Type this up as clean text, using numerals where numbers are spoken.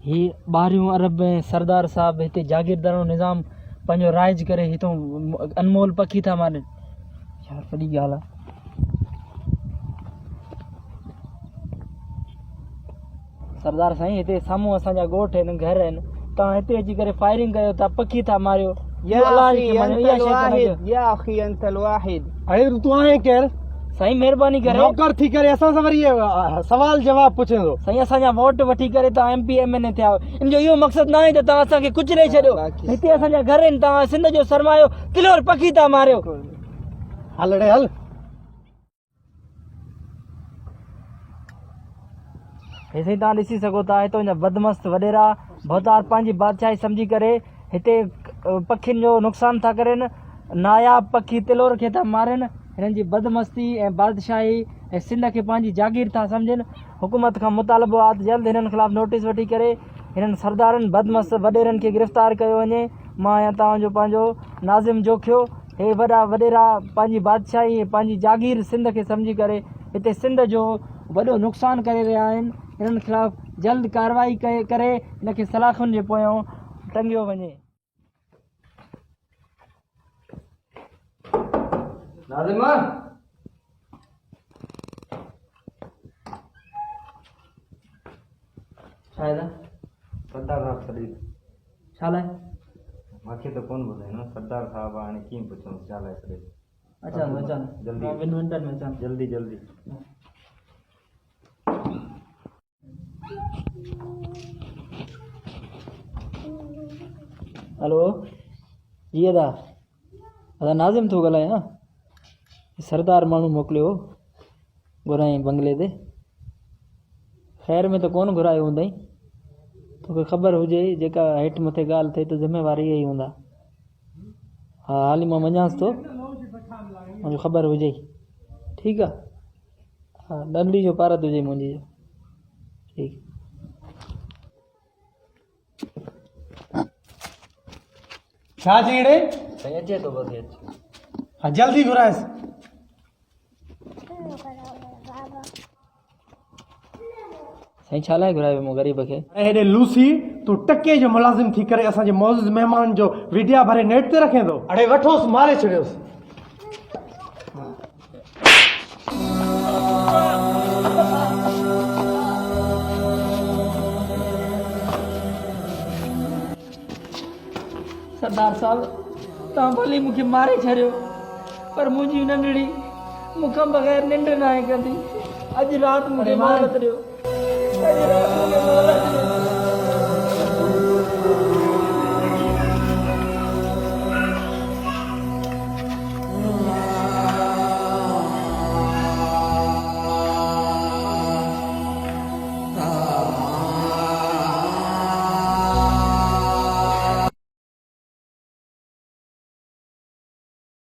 ही ॿाहिरियों अरब में सरदार साहब हिते जागीरदारो निज़ाम पंहिंजो राइज करे हितों अनमोल पखी था मारनि। यार वॾी ॻाल्हि आहे। सरदार साईं हिते साम्हूं असांजा ॻोठ आहिनि, घर आहिनि, तव्हां हिते अची करे फायरिंग कयो था, पखी था मारियो। तूं आहे केरु? साईं महिरबानी करे नौकर थी करे असां सां वरी सवाल जवाब पुछंदो। साईं असांजा वोट वठी करे तव्हां MP MNA थिया आहियो, इन जो इहो मक़सदु न आहे त तव्हां असांखे कुचले छॾियो। हिते असांजा घर आहिनि, तव्हां सिंध जो सरमायो किलोर पखी था मारियो। हल रे हल। हे साईं तव्हां ॾिसी सघो था हितां जा बदमस्त वॾेरा भौतार पंहिंजी बादशाही सम्झी करे हिते पखियुनि जो नुक़सान था करनि, नायाब पखी तिलोर खे था मारनि। हिननि जी बदमस्ती ऐं बादशाही ऐं सिंध खे पंहिंजी जागीर था सम्झनि। हुकूमत खां मुतालबो आहे त जल्द हिननि ख़िलाफ़ु नोटिस वठी करे हिननि सरदारनि बदमस्त वॾेरनि खे गिरफ़्तार कयो वञे। मां आहियां तव्हांजो पंहिंजो नाज़िम जोखियो। हे वॾा वॾेरा पंहिंजी बादशाही ऐं पंहिंजी जागीर सिंध खे सम्झी करे हिते सिंध जो वॾो नुक़सानु करे रहिया आहिनि। हिननि ख़िलाफ़ु जल्द कार्रवाई करे हिनखे सलाख़ुनि जे पोयां टंगियो वञे। नाज़िम शायद सरदार साहब सॾी छा लाइ? मूंखे त कोन ॿुधाई न सरदार साहब हाणे कीअं पुछूं छा लाइ सॾी। अच्छा अचां जल्दी ॿिनि मिंटनि में अचां। जल्दी जल्दी। हेलो जी अदा अदा नाज़िम थो ॻाल्हायां। सरदार माण्हू मोकिलियो घुराई बंगले ते। ख़ैर में त कोन घुरायो हूंदई, तोखे ख़बर हुजे जेका हेठि मथे ॻाल्हि थिए त ज़िम्मेवारी इहा ई हूंदा। हा हाली मां वञांसि थो, मुंहिंजो ख़बर हुजे। ठीकु आहे, हा ॾंडी जो पारत हुजे मुंहिंजी जो। ठीकु छा चईड़े? साईं अचे थो बसि अचे। हा जल्दी घुराइसि। साईं छा लाइ घुरायो मूं ग़रीब खे? हेॾे लूसी तूं टके जो मुलाज़िम थी करे असांजे मौजूद महिमान जो विडिया भरे नेट ते रखे थो। अड़े वठोसि मारे छॾियोसि। सरदार साहब तव्हां भली मूंखे मारे छॾियो, पर मुंहिंजी नंढड़ी मूंखां बग़ैर निंड न आहे कंदी। अॼु राति मूंखे मोहलत ॾियो। अॼु राति मूंखे मोहलत ॾियो।